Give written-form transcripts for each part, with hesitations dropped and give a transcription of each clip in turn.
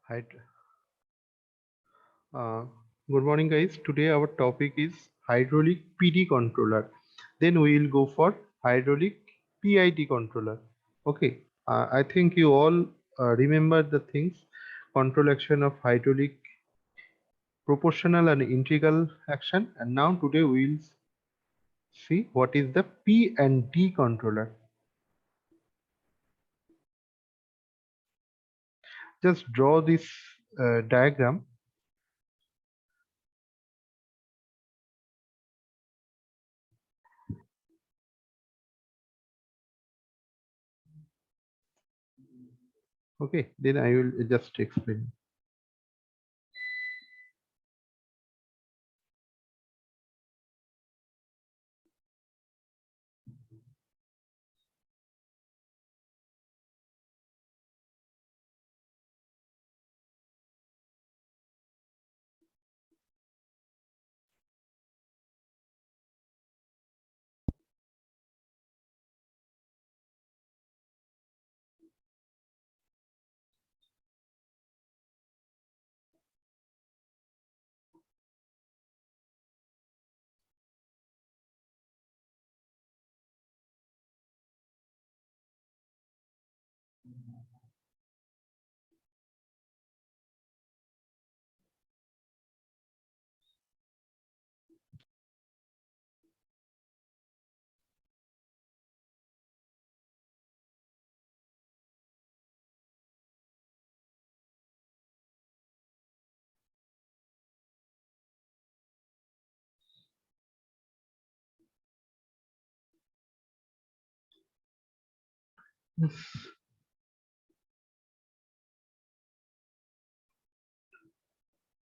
Hyd- uh, Good morning, guys. Today our topic is hydraulic PD controller. Then we will go for hydraulic PID controller. Okay. I think you all remember the things: control action of hydraulic, proportional and integral action. And now today we will see what is the P and D controller. Just draw this diagram. Okay, then I will just explain.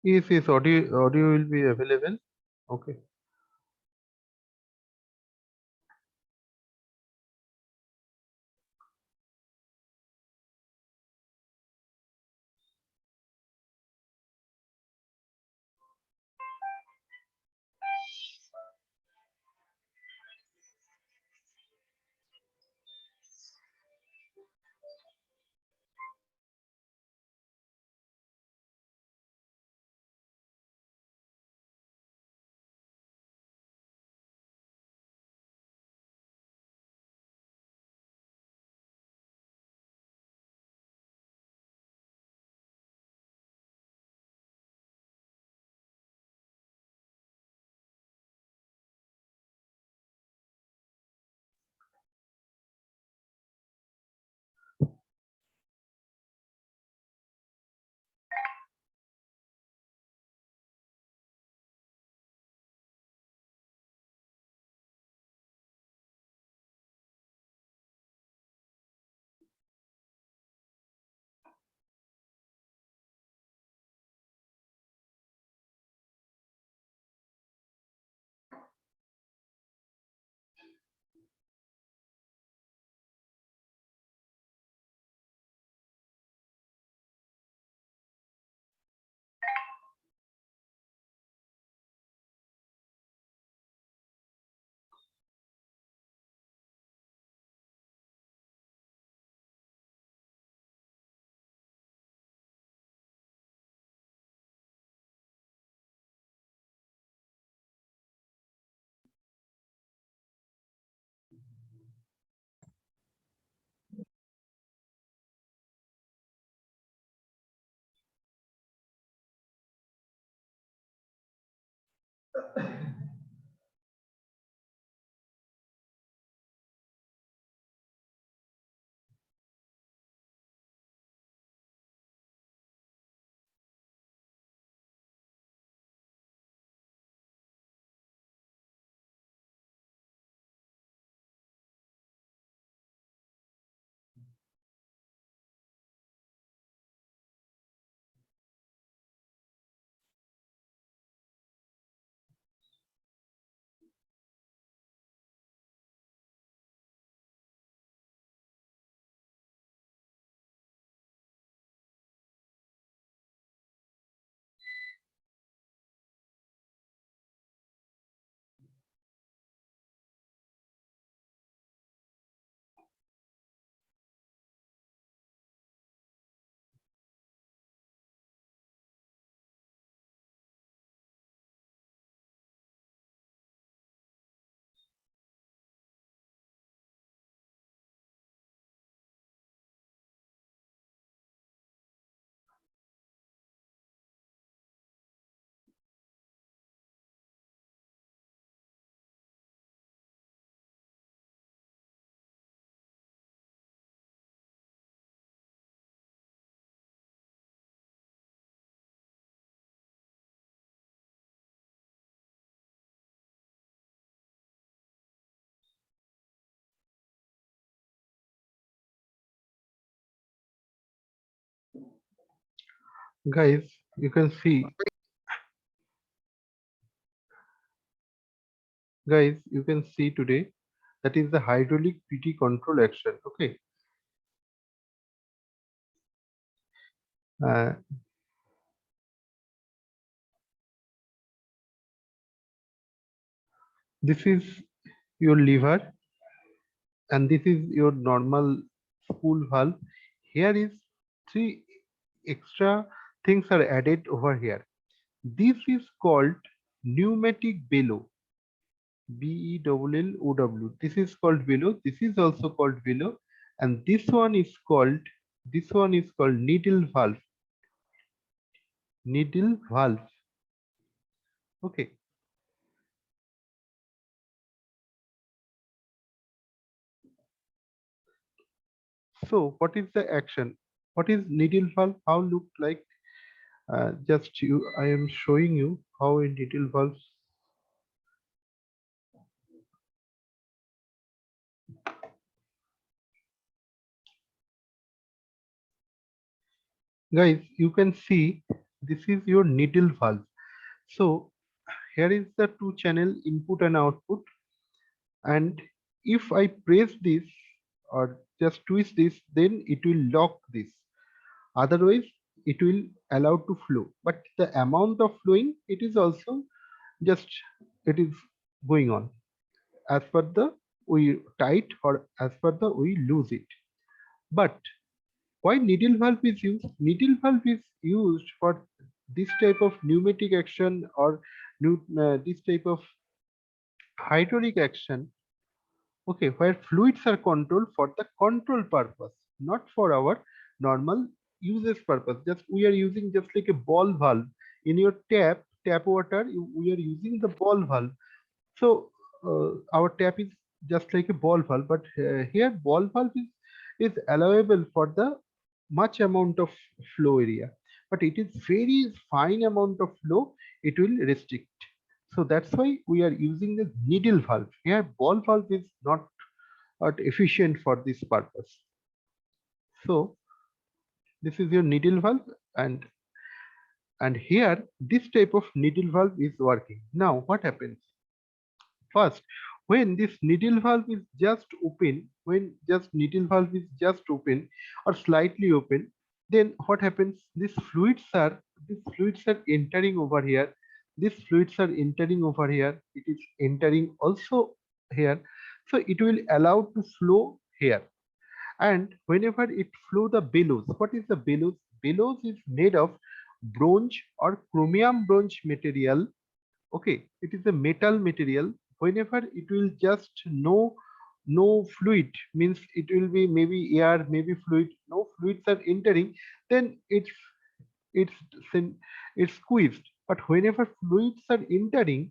Yes, audio will be available. Okay. Guys, you can see, today that is the hydraulic PT control action. Okay, uh, this is your lever and this is your normal spool valve. Here is three extra things are added over here. This is called pneumatic bellow. BELLOW. This is called bellow. This is also called bellow, and this one is called needle valve. Needle valve. Okay. So what is the action? What is needle valve? How look like? Just you. I am showing you how a needle valve. Guys, you can see this is your needle valve. So here is the two channel input and output, and if I press this or just twist this, then it will lock this. Otherwise, it will allow to flow. But the amount of flowing, it is also just it is going on as per the we tight or as per the we lose it. But why needle valve is used? Needle valve is used for this type of pneumatic action or this type of hydraulic action. Okay, where fluids are controlled for the control purpose, not for our normal uses purpose. Just we are using just like a ball valve in your tap water. We are using the ball valve. So our tap is just like a ball valve, but here ball valve is allowable for the much amount of flow area, but it is very fine amount of flow. It will restrict. So that's why we are using the needle valve. Here, ball valve is not efficient for this purpose. So this is your needle valve, and here this type of needle valve is working. Now what happens? First, when this needle valve is just open, when just needle valve is just open or slightly open, then what happens? These fluids are entering over here. These fluids are entering over here. It is entering also here. So it will allow to flow here. And whenever it flow the bellows, what is the bellows? Bellows is made of bronze or chromium bronze material. Okay, it is a metal material. Whenever it will just no fluid, means it will be maybe air, maybe fluid, no fluids are entering, then it's it's squeezed. But whenever fluids are entering,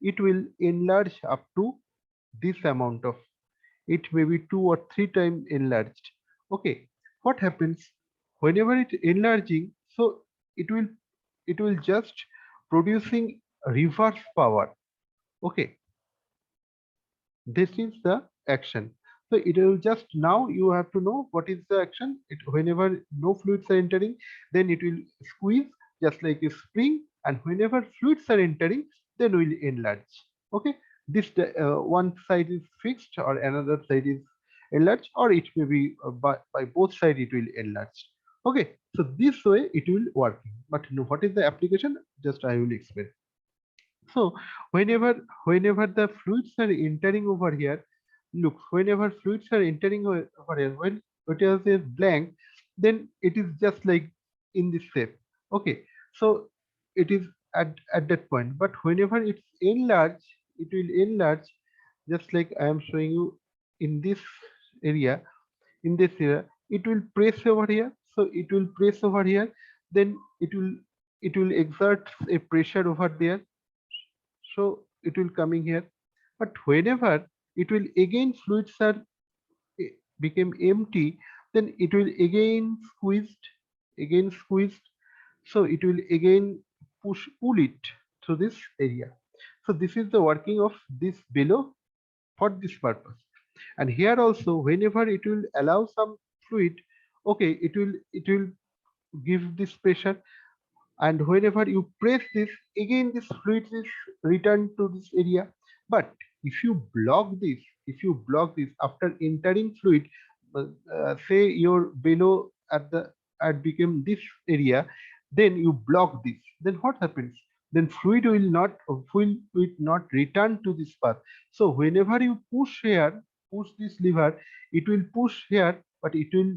it will enlarge up to this amount of, it may be 2 or 3 times enlarged. Okay, what happens whenever it enlarging? So it will just producing reverse power. Okay, this is the action. So it will just, now you have to know what is the action. It, whenever no fluids are entering, then it will squeeze just like a spring, and whenever fluids are entering, then will enlarge. Okay, this one side is fixed or another side is enlarged, or it may be by both sides it will enlarge. Okay, so this way it will work. But what is the application, just I will explain. So whenever the fluids are entering over here, look, whenever fluids are entering over here, when it is a blank, then it is just like in this shape. Okay, so it is at that point. But whenever it's enlarged, it will enlarge just like I am showing you in this area. In this area, it will press over here. So it will press over here. Then it will exert a pressure over there, so it will coming here. But whenever it will again fluids are became empty, then it will again squeezed, so it will again pull it through this area. So this is the working of this below for this purpose. And here also, whenever it will allow some fluid, okay, it will give this pressure. and whenever you press this, again this fluid is returned to this area. But if you block this, after entering fluid, say your below at the at become this area, then you block this, then what happens? Then fluid will not return to this path. So whenever you push this lever, it will push here, but it will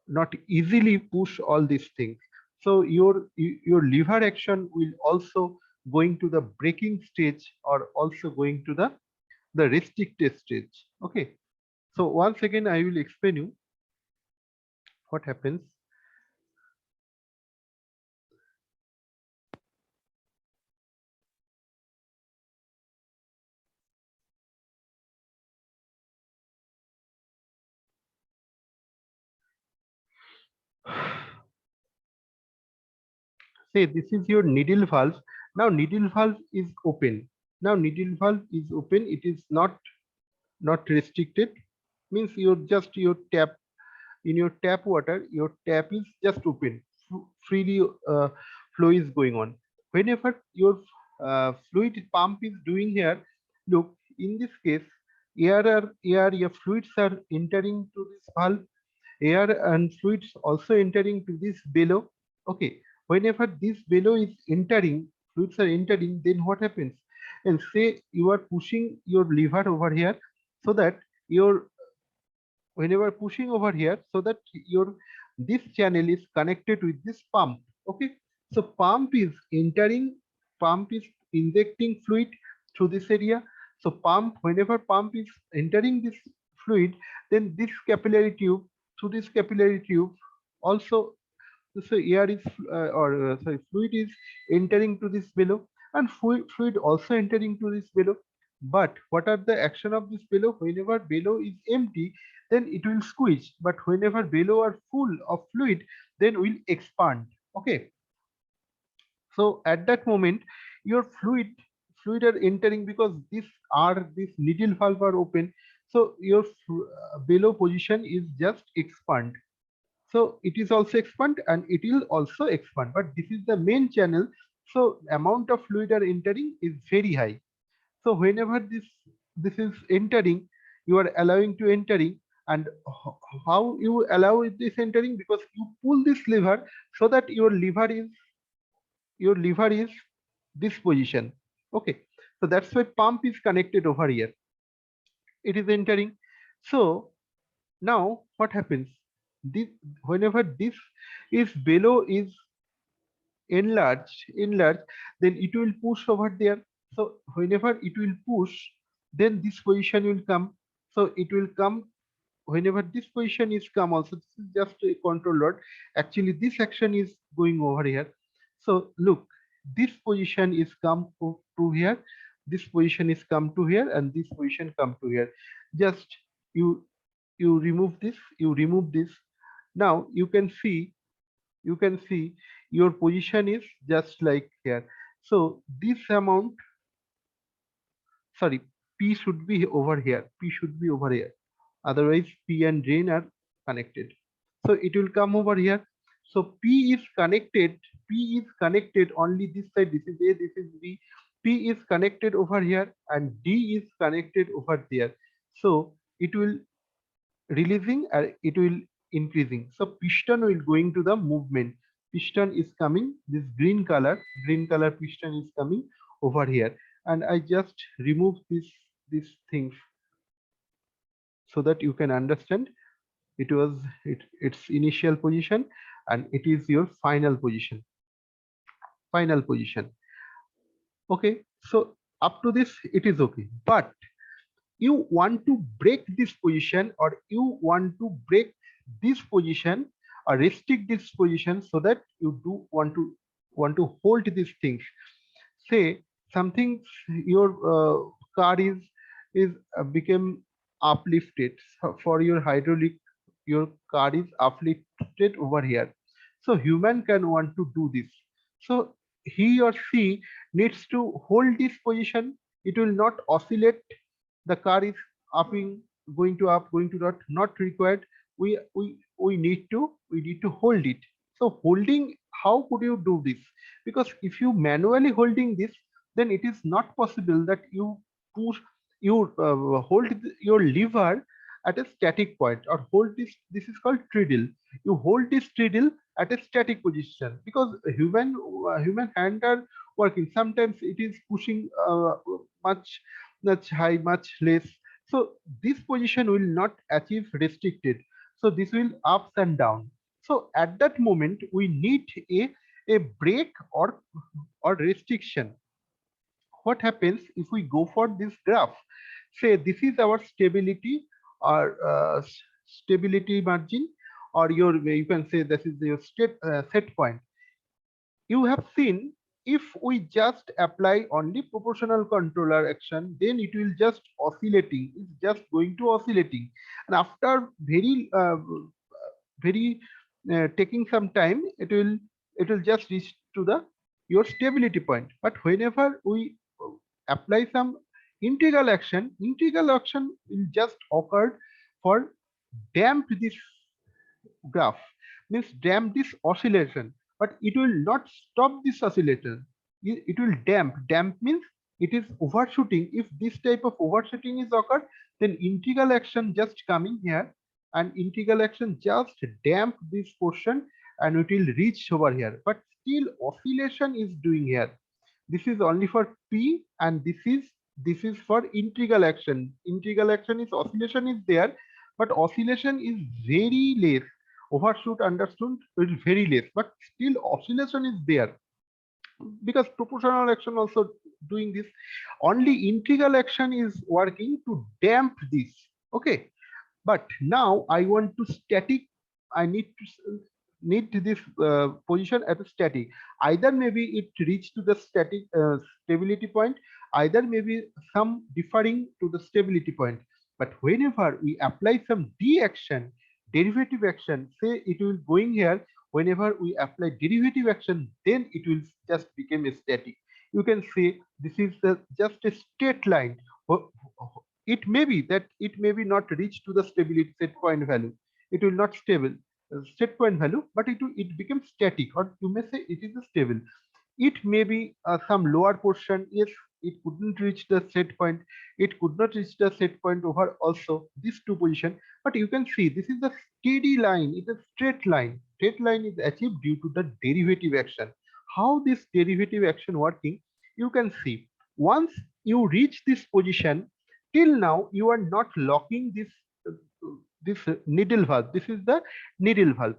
not easily push all these things. So your lever action will also going to the braking stage, or also going to the restricted stage. Okay, so once again I will explain you what happens. Say this is your needle valve. Now needle valve is open. It is not restricted. Means you're just your tap, in your tap water, your tap is just open. Freely flow is going on. Whenever your fluid pump is doing here, look, in this case, your fluids are entering to this valve, air and fluids also entering to this below. Okay, whenever this below is entering, fluids are entering, then what happens? And say you are pushing your lever over here, so that your whenever pushing over here, so that your this channel is connected with this pump. Okay, so pump is injecting fluid through this area. So whenever pump is entering this fluid, then this capillary tube, through this capillary tube also, so air is or sorry, fluid is entering to this below, and fluid also entering to this below. But what are the action of this below? Whenever below is empty, then it will squeeze, but whenever below are full of fluid, then will expand. Okay, so at that moment your fluid are entering, because this needle valve are open, so your below position is just expand. So it is also expand and it will also expand, but this is the main channel, so amount of fluid are entering is very high. So whenever this is entering, you are allowing to entering. And how you allow this entering? Because you pull this lever, so that your lever is this position. Okay, so that's why pump is connected over here, it is entering. So now what happens? This, whenever this is below is enlarged, then it will push over there. So whenever it will push, then this position will come. So it will come whenever this position is come also. This is just a control rod. Actually this action is going over here. So look, this position is come to here, this position is come to here, and this position come to here. Just you remove this. Now you can see your position is just like here. So this amount, sorry, p should be over here, otherwise p and drain are connected, so it will come over here. So p is connected only this side. This is a, this is b. P is connected over here and d is connected over there. So it will releasing and it will increasing. So piston will going to the movement. Piston is coming, this green color piston is coming over here. And I just remove these things, so that you can understand its initial position, and it is your final position. Okay, so up to this it is okay. But you want to break this position, or you want to break this position, or restrict this position, so that you do want to hold these things. Say something, your car is become uplifted. So for your hydraulic, your car is uplifted over here. So human can want to do this. So he or she needs to hold this position. It will not oscillate. The car is upping, going to up, going to not required. We need to hold it. So holding, how could you do this? Because if you manually holding this, then it is not possible that you push, you hold your lever at a static point, or hold this. This is called treadle. You hold this treadle at a static position, because human hand are working. Sometimes it is pushing much much high, much less. So this position will not achieve restricted. So this will ups and down. So at that moment, we need a break or restriction. What happens if we go for this graph? Say this is our stability, or stability margin, or your, you can say this is your set point. You have seen, if we just apply only proportional controller action, then it will just oscillating. It's just going to oscillating, and after very taking some time, it will just reach to the your stability point. But whenever we apply some integral action will just occur for damp this graph, means damp this oscillation, but it will not stop this oscillation. It will damp means it is overshooting. If this type of overshooting is occurred, then integral action just coming here, and integral action just damp this portion, and it will reach over here, but still oscillation is doing here. This is only for P, and this is for integral action. Integral action is oscillation is there, but oscillation is very less. Overshoot, understood, is very less, but still oscillation is there, because proportional action also doing this. Only integral action is working to damp this. Okay, but now I want to static. I need this position at a static. Either maybe it reach to the static stability point, either maybe some differing to the stability point. But whenever we apply some d action, derivative action, say it will going here. Whenever we apply derivative action, then it will just become a static. You can say this is just a straight line. It may be that it may be not reach to the stability set point value. It will not stable set point value, but it becomes static, or you may say it is stable. It may be some lower portion. Yes, it couldn't reach the set point. It could not reach the set point over also these two position. But you can see this is a steady line. It's a straight line. Straight line is achieved due to the derivative action. How this derivative action working? You can see, once you reach this position, till now you are not locking uh, this needle valve. This is the needle valve.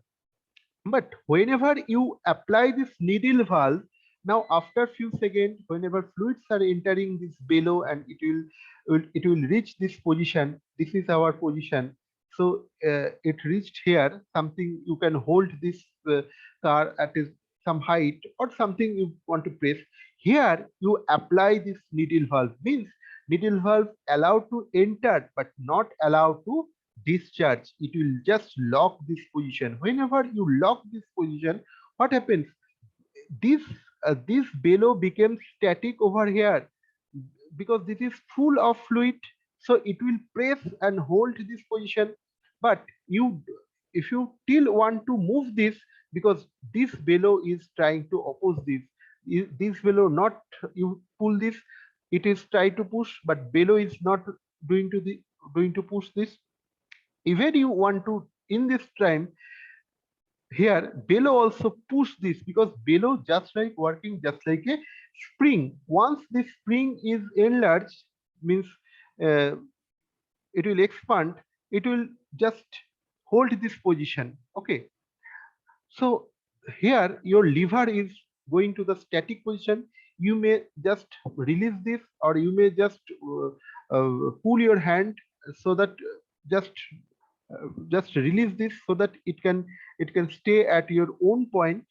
But whenever you apply this needle valve, now after few seconds, whenever fluids are entering this bellow, and it will reach this position. This is our position. So it reached here. Something you can hold this car at some height, or something you want to press. Here you apply this needle valve. Means needle valve allowed to enter, but not allowed to discharge. It will just lock this position. Whenever you lock this position, what happens? This bellow becomes static over here, because this is full of fluid. So it will press and hold this position. But you, if you still want to move this, because this bellow is trying to oppose this bellow, not you pull this, it is try to push, but bellow is not doing to push this. Even you want to, in this time, here bellow also push this, because bellow just like working just like a spring. Once this spring is enlarged, means uh, it will expand, it will just hold this position. Okay, so here your lever is going to the static position. You may just release this, or you may just pull your hand, so that just release this, so that it can stay at your own point.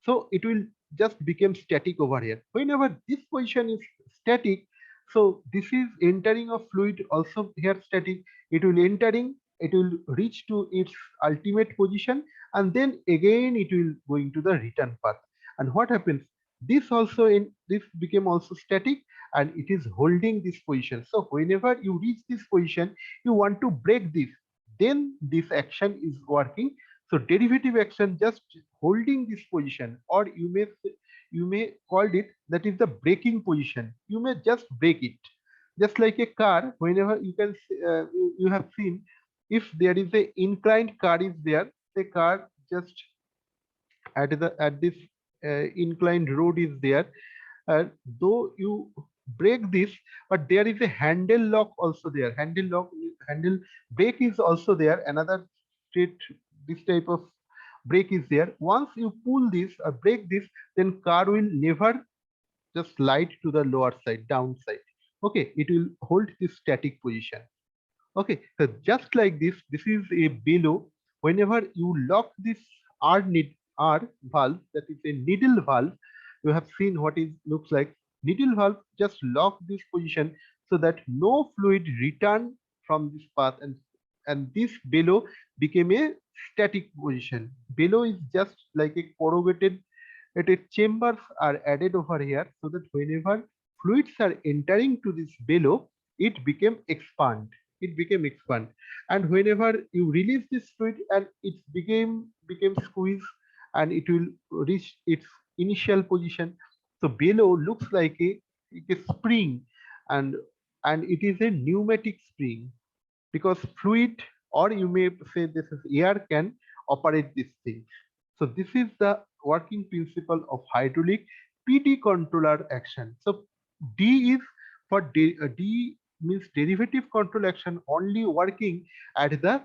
So it will just become static over here. Whenever this position is static, so this is entering of fluid also here static. It will entering, it will reach to its ultimate position, and then again it will going to the return path. And what happens? This also in this became also static, and it is holding this position. So whenever you reach this position, you want to break this, then this action is working. So derivative action just holding this position, or you may call it that is the braking position. You may just brake it, just like a car. Whenever you can you have seen, if there is a inclined car is there, the car just at this inclined road is there, uh, though you break this, but there is a handle lock also there. Handle lock, handle brake is also there. Another straight this type of brake is there. Once you pull this or break this, then car will never just slide to the lower side, downside. Okay, it will hold this static position. Okay, so just like this is a below. Whenever you lock this R valve, that is a needle valve, you have seen what it looks like. Needle valve just lock this position so that no fluid return from this path, and this below became a static position. Below is just like a corrugated chambers are added over here so that whenever fluids are entering to this below, it became expand. It became expand, and whenever you release this fluid, and it became squeeze, and it will reach its initial position. So below looks like a spring, and it is a pneumatic spring, because fluid, or you may say this is air, can operate this thing. So this is the working principle of hydraulic PD controller action. So D is for D means derivative control action only working at the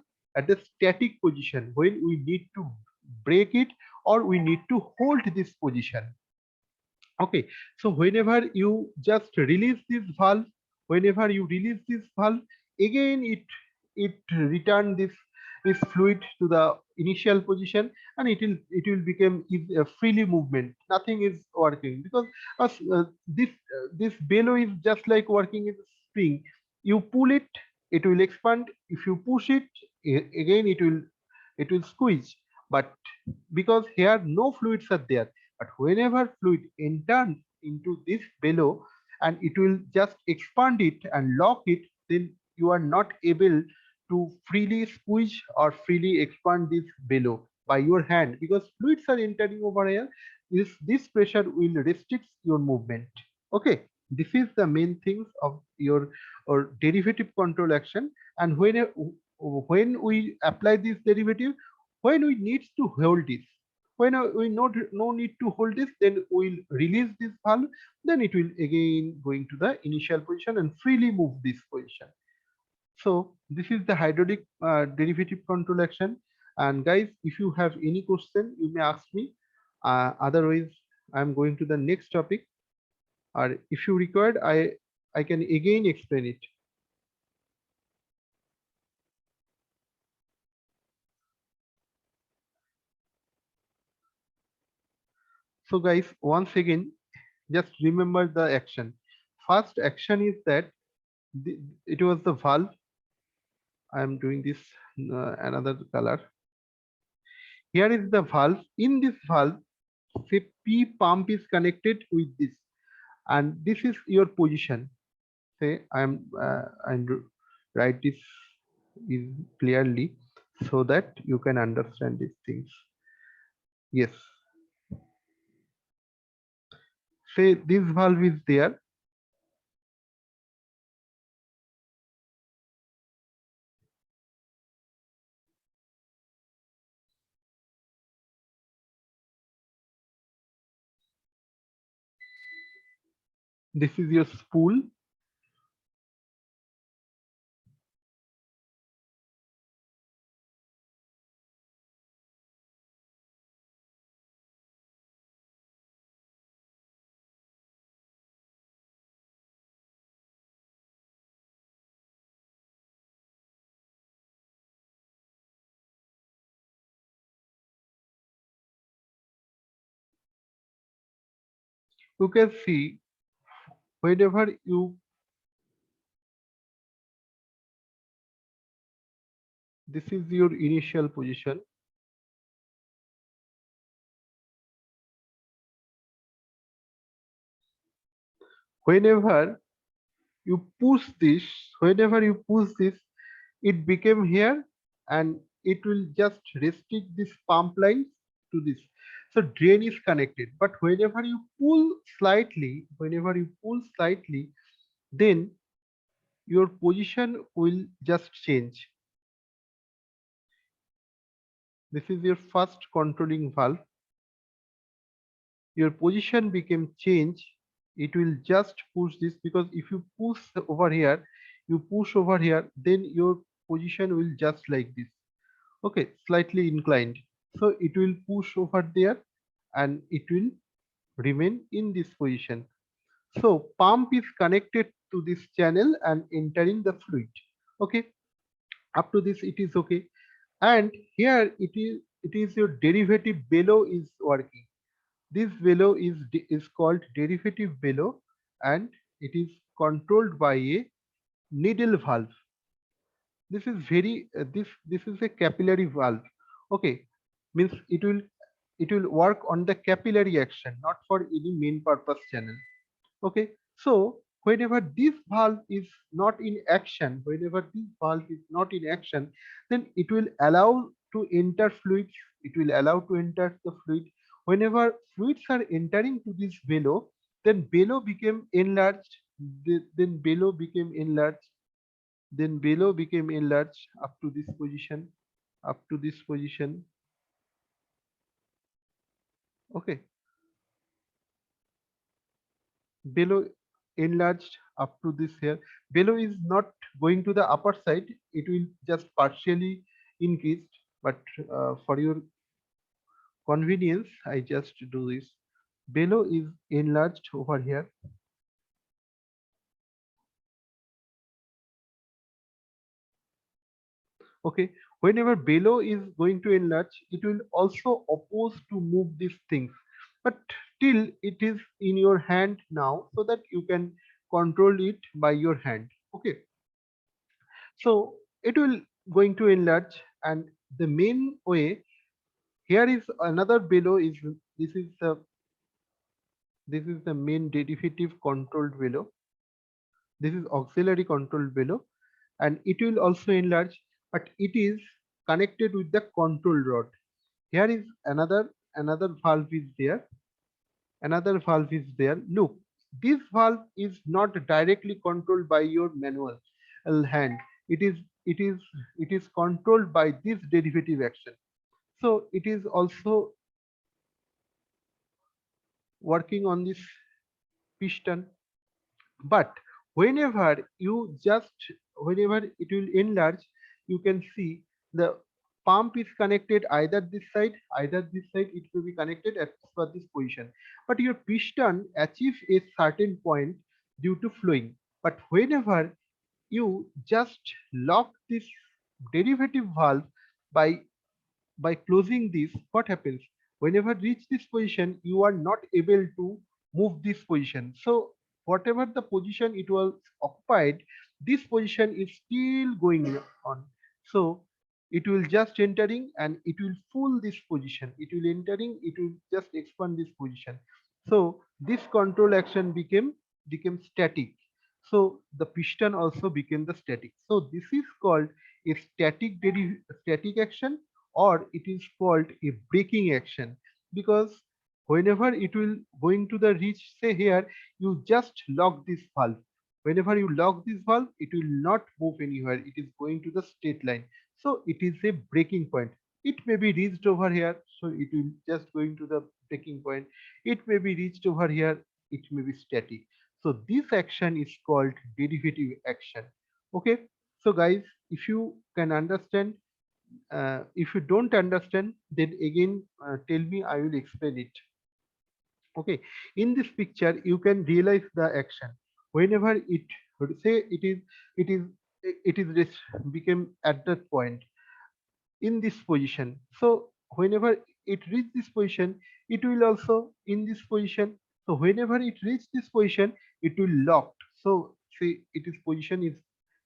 static position when we need to break it, or we need to hold this position. Okay, so whenever you just release this valve, whenever you release this valve, again it return this fluid to the initial position, and it will become freely movement. Nothing is working, because this bellow is just like working in spring. You pull it, it will expand. If you push it, again it will squeeze. But because here no fluids are there, but whenever fluid enters into this bellow, and it will just expand it and lock it, then you are not able to freely squeeze or freely expand this bellow by your hand, because fluids are entering over here. This pressure will restrict your movement. Okay, this is the main things of your or derivative control action. And when we apply this derivative, when we need to hold this, when we no need to hold this, then we'll release this valve, then it will again going to the initial position and freely move this position. So this is the hydraulic derivative control action. And guys, if you have any question, you may ask me. Otherwise, I'm going to the next topic, or if you required, I can again explain it. So guys, once again, just remember the action. First action is that it was the valve. I am doing this another color. Here is the valve. In this valve, say P pump is connected with this, and this is your position. Say I'm write this is clearly so that you can understand these things. Yes. Say this valve is there. This is your spool. You can see whenever you this is your initial position. Whenever you push this, whenever you push this, it became here, and it will just restrict this pump line to this. So drain is connected, but whenever you pull slightly, then your position will just change. This is your first controlling valve. Your position became change. It will just push this, because if you push over here, then your position will just like this. Okay, slightly inclined. So it will push over there and it will remain in this position. So pump is connected to this channel and entering the fluid. Okay, up to this it is okay. And here it is your derivative bellow is working. This bellow is called derivative bellow, and it is controlled by a needle valve. This is this is a capillary valve. Okay, means it will work on the capillary action, not for any main purpose channel. Okay, so whenever this valve is not in action, then it will allow to enter fluids. It will allow to enter the fluid. Whenever fluids are entering to this bellow, then bellow became enlarged. Then bellow became enlarged. Then bellow became enlarged up to this position. Up to this position. Okay, below enlarged up to this here. Below is not going to the upper side, it will just partially increased, but for your convenience I just do this. Below is enlarged over here. Okay, whenever below is going to enlarge, it will also oppose to move these things, but till it is in your hand now, so that you can control it by your hand. Okay, so it will going to enlarge, and the main way here is another below is this is the main derivative controlled below. This is auxiliary controlled below, and it will also enlarge, but it is connected with the control rod. Here is another valve is there. Another valve is there. Look, this valve is not directly controlled by your manual hand. It is it is it is controlled by this derivative action. So it is also working on this piston. But whenever it will enlarge, you can see the pump is connected either this side, it will be connected as per this position. But your piston achieves a certain point due to flowing. But whenever you just lock this derivative valve by closing this, what happens? Whenever reach this position, you are not able to move this position. So whatever the position it was occupied, this position is still going on. So it will just entering and it will full this position. It will entering, it will just expand this position. So this control action became static. So the piston also became the static. So this is called a static action, or it is called a braking action, because whenever it will going to the reach, say here, you just lock this valve. Whenever you lock this valve, it will not move anywhere, it is going to the straight line. So it is a breaking point. It may be reached over here, so it will just going to the breaking point. It may be reached over here, it may be static. So this action is called derivative action. Okay, so guys, if you can understand, if you don't understand, then again tell me, I will explain it. Okay, in this picture you can realize the action. Whenever it, say it is became at that point in this position. So whenever it reach this position, it will also in this position. So whenever it reach this position, it will locked. So see, it is position is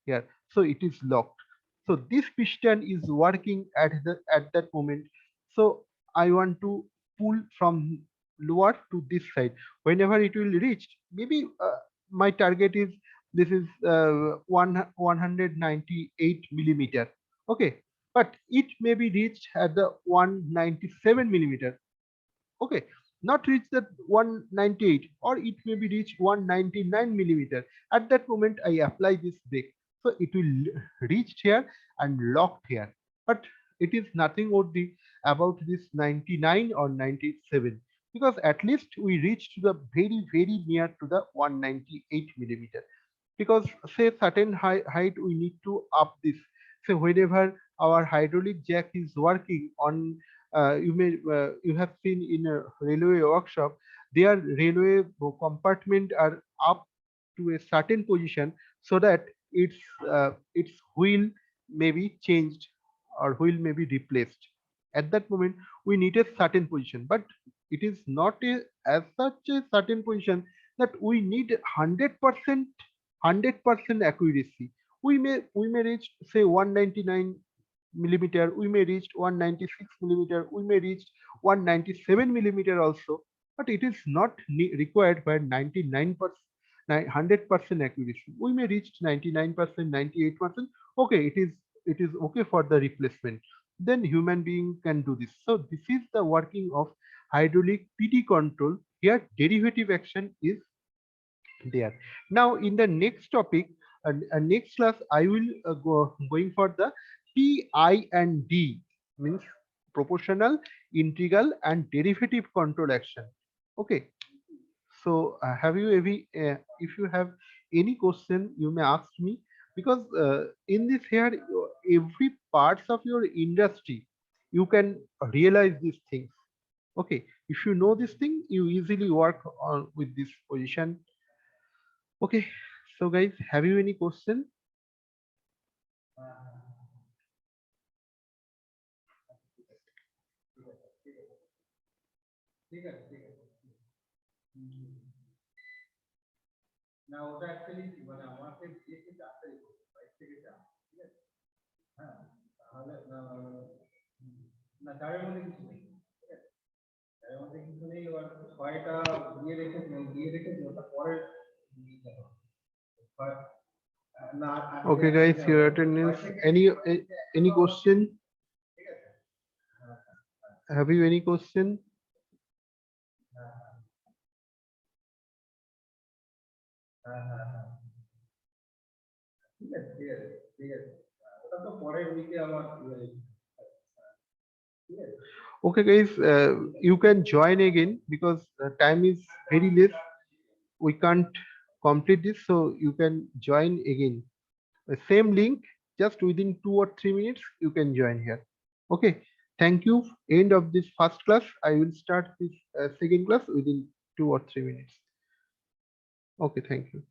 here. So it is locked. So this piston is working at that moment. So I want to pull from lower to this side. Whenever it will reach, maybe my target is this is 198 millimeter. Okay, but it may be reached at the 197 millimeter. Okay, not reach that 198, or it may be reach 199 millimeter. At that moment I apply this brake, so it will reach here and locked here, but it is nothing would be about this 99 or 97, because at least we reach to the very near to the 198 millimeter. Because say certain height we need to up this. So whenever our hydraulic jack is working on, you have seen in a railway workshop, their railway compartment are up to a certain position, so that its wheel may be changed or wheel may be replaced. At that moment we need a certain position, but it is not as such a certain position that we need 100% accuracy. We may reach say 199 millimeter, we may reach 196 millimeter, we may reach 197 millimeter also, but it is not required by 99%, 100% accuracy. We may reach 99%, 98%. Okay, it is okay for the replacement. Then human being can do this. So this is the working of hydraulic PD control. Here derivative action is there. Now in the next topic, next class I will going for the PI and D, means proportional, integral and derivative control action. Okay, so have you any if you have any question you may ask me, because in this here every parts of your industry you can realize these things. Okay, if you know this thing you easily work on with this position. Okay, so guys, have you any question? Okay, guys, your attendance. Any question? Have you any question? Okay, guys, you can join again because time is very less. We can't complete this, so you can join again. Same link, just within 2 or 3 minutes, you can join here. Okay, thank you. End of this first class. I will start this second class within 2 or 3 minutes. Okay, thank you.